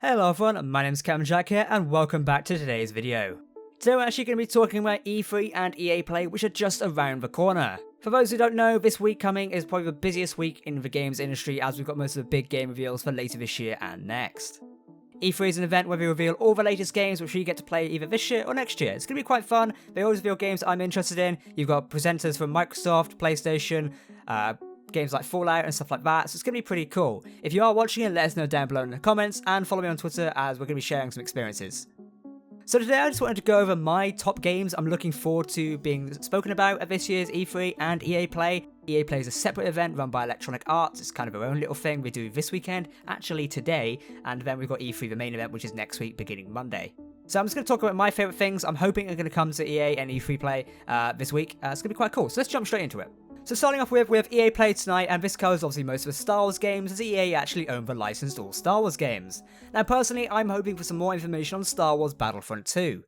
Hello everyone, my name is Captain Jack here and welcome back to today's video. Today we're actually going to be talking about E3 and EA Play, which are just around the corner. For those who don't know, this week coming is probably the busiest week in the games industry as we've got most of the big game reveals for later this year and next. E3 is an event where they reveal all the latest games which you get to play either this year or next year. It's going to be quite fun. They always reveal games I'm interested in. You've got presenters from Microsoft, PlayStation, games like Fallout and stuff like that, so it's going to be pretty cool. If you are watching it, let us know down below in the comments and follow me on Twitter as we're going to be sharing some experiences. So today I just wanted to go over my top games I'm looking forward to being spoken about at this year's E3 and EA Play. EA Play is a separate event run by Electronic Arts. It's kind of their own little thing they do this weekend, actually today, and then we've got E3, the main event, which is next week beginning Monday. So I'm just going to talk about my favourite things I'm hoping are going to come to EA and E3 Play this week. It's going to be quite cool, so let's jump straight into it. So starting off with EA Play tonight, and this covers obviously most of the Star Wars games, as EA actually own the licensed all Star Wars games. Now personally, I'm hoping for some more information on Star Wars Battlefront 2.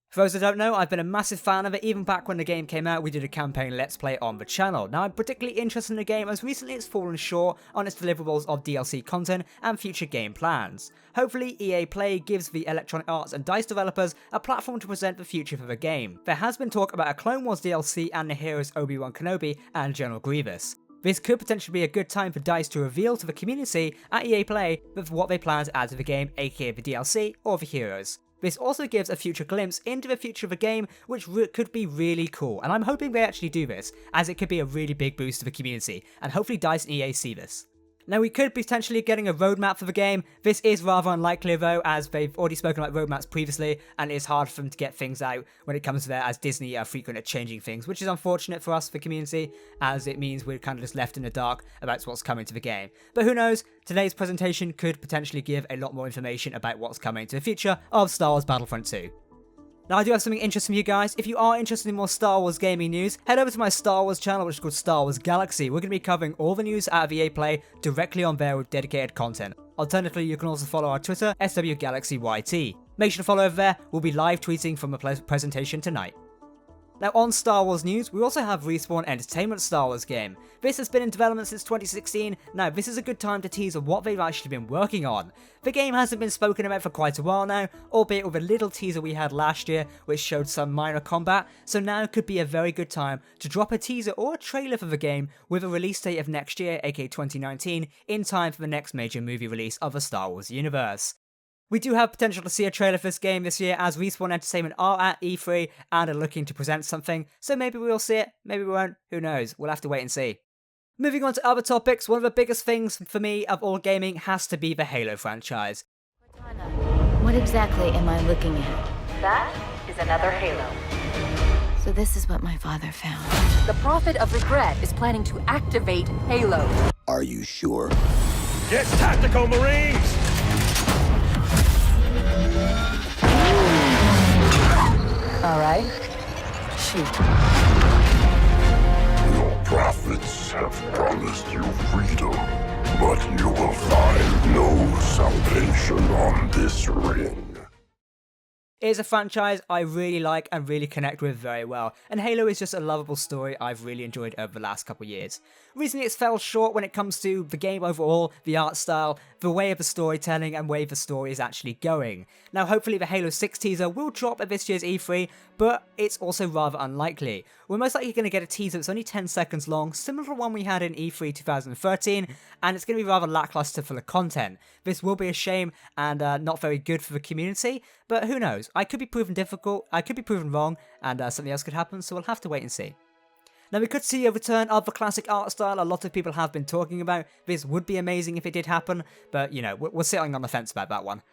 For those that don't know, I've been a massive fan of it. Even back when the game came out, we did a campaign Let's Play on the channel. Now, I'm particularly interested in the game as recently it's fallen short on its deliverables of DLC content and future game plans. Hopefully, EA Play gives the Electronic Arts and DICE developers a platform to present the future for the game. There has been talk about a Clone Wars DLC and the heroes Obi-Wan Kenobi and General Grievous. This could potentially be a good time for DICE to reveal to the community at EA Play what they plan to add to the game, aka the DLC or the heroes. This also gives a future glimpse into the future of the game, which could be really cool, and I'm hoping they actually do this, as it could be a really big boost to the community, and hopefully DICE and EA see this. Now we could be potentially getting a roadmap for the game. This is rather unlikely though, as they've already spoken about roadmaps previously, and it's hard for them to get things out when it comes to that, as Disney are frequent at changing things, which is unfortunate for us, the community, as it means we're kind of just left in the dark about what's coming to the game. But who knows, today's presentation could potentially give a lot more information about what's coming to the future of Star Wars Battlefront 2. Now I do have something interesting for you guys. If you are interested in more Star Wars gaming news, head over to my Star Wars channel, which is called Star Wars Galaxy. We're going to be covering all the news out of EA Play directly on there with dedicated content. Alternatively, you can also follow our Twitter, SWGalaxyYT. Make sure to follow over there. We'll be live tweeting from the presentation tonight. Now on Star Wars news, we also have Respawn Entertainment's Star Wars game. This has been in development since 2016, now this is a good time to tease of what they've actually been working on. The game hasn't been spoken about for quite a while now, albeit with a little teaser we had last year which showed some minor combat, so now could be a very good time to drop a teaser or a trailer for the game with a release date of next year, aka 2019, in time for the next major movie release of the Star Wars universe. We do have potential to see a trailer for this game this year, as Respawn Entertainment are at E3 and are looking to present something, so maybe we'll see it, maybe we won't, who knows, we'll have to wait and see. Moving on to other topics, one of the biggest things for me of all gaming has to be the Halo franchise. What exactly am I looking at? That is another Halo. So this is what my father found. The Prophet of Regret is planning to activate Halo. Are you sure? Get tactical, Marines! All right, shoot. Your prophets have promised you freedom, but you will find no salvation on this ring. It is a franchise I really like and really connect with very well, and Halo is just a lovable story I've really enjoyed over the last couple of years. Recently it's fell short when it comes to the game overall, the art style, the way of the storytelling and way the story is actually going. Now hopefully the Halo 6 teaser will drop at this year's E3, but it's also rather unlikely. We're most likely going to get a teaser that's only 10 seconds long, similar to the one we had in E3 2013, and it's going to be rather lackluster for the content. This will be a shame and not very good for the community, but who knows, I could be proven difficult, I could be proven wrong, and something else could happen, so we'll have to wait and see. Now we could see a return of the classic art style a lot of people have been talking about. This would be amazing if it did happen, but you know, we're sitting on the fence about that one.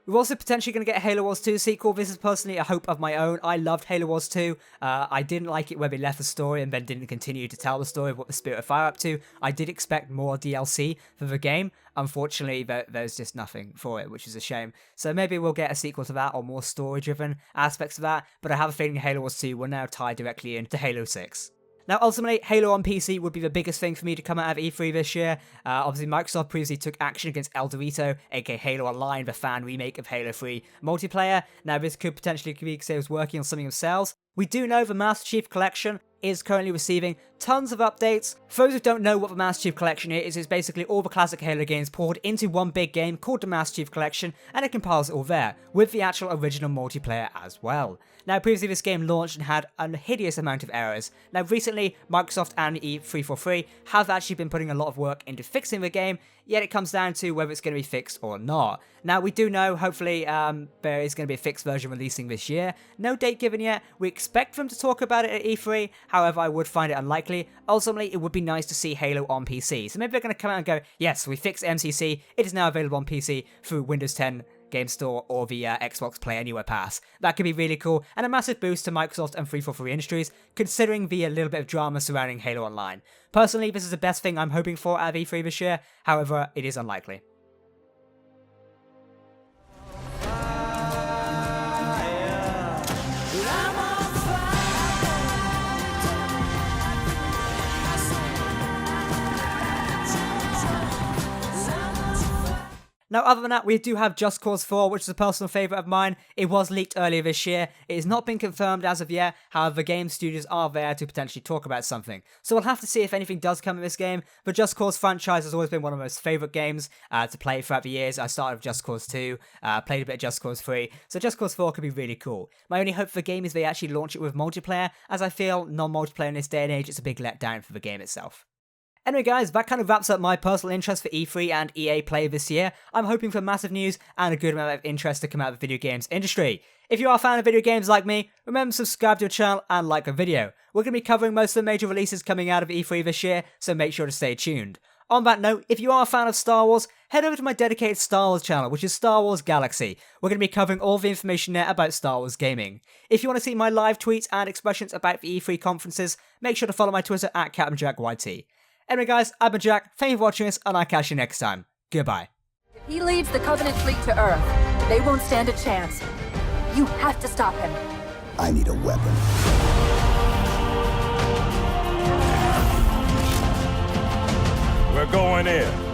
We're also potentially going to get a Halo Wars 2 sequel. This is personally a hope of my own. I loved Halo Wars 2. I didn't like it where they left the story and then didn't continue to tell the story of what the Spirit of Fire are up to. I did expect more DLC for the game. Unfortunately, there's just nothing for it, which is a shame. So maybe we'll get a sequel to that or more story-driven aspects of that, but I have a feeling Halo Wars 2 will now tie directly into Halo 6. Now, ultimately, Halo on PC would be the biggest thing for me to come out of E3 this year. Obviously, Microsoft previously took action against El Dorito, aka Halo Online, the fan remake of Halo 3 multiplayer. Now, this could potentially be because they was working on something themselves. We do know the Master Chief Collection is currently receiving tons of updates. For those who don't know what the Master Chief Collection is, it's basically all the classic Halo games poured into one big game called the Master Chief Collection, and it compiles it all there, with the actual original multiplayer as well. Now, previously this game launched and had a hideous amount of errors. Now, recently, Microsoft and E343 have actually been putting a lot of work into fixing the game, yet it comes down to whether it's going to be fixed or not. Now, we do know, hopefully, there is going to be a fixed version releasing this year. No date given yet. We expect them to talk about it at E3, however, I would find it unlikely. Ultimately, it would be nice to see Halo on PC. So maybe they're going to come out and go, yes, we fixed MCC, it is now available on PC through Windows 10 Game Store or the Xbox Play Anywhere Pass. That could be really cool, and a massive boost to Microsoft and 343 Industries, considering the little bit of drama surrounding Halo Online. Personally, this is the best thing I'm hoping for out of E3 this year, however, it is unlikely. Now, other than that, we do have Just Cause 4, which is a personal favourite of mine. It was leaked earlier this year. It has not been confirmed as of yet, however, the game studios are there to potentially talk about something. So we'll have to see if anything does come in this game. The Just Cause franchise has always been one of my most favourite games to play throughout the years. I started with Just Cause 2, played a bit of Just Cause 3, so Just Cause 4 could be really cool. My only hope for the game is they actually launch it with multiplayer, as I feel non-multiplayer in this day and age is a big letdown for the game itself. Anyway guys, that kind of wraps up my personal interest for E3 and EA Play this year. I'm hoping for massive news and a good amount of interest to come out of the video games industry. If you are a fan of video games like me, remember to subscribe to the channel and like the video. We're going to be covering most of the major releases coming out of E3 this year, so make sure to stay tuned. On that note, if you are a fan of Star Wars, head over to my dedicated Star Wars channel, which is Star Wars Galaxy. We're going to be covering all the information there about Star Wars gaming. If you want to see my live tweets and expressions about the E3 conferences, make sure to follow my Twitter at CaptainJackYT. Anyway guys, I've been Jack, thank you for watching this, and I'll catch you next time. Goodbye. If he leads the Covenant fleet to Earth, they won't stand a chance. You have to stop him. I need a weapon. We're going in.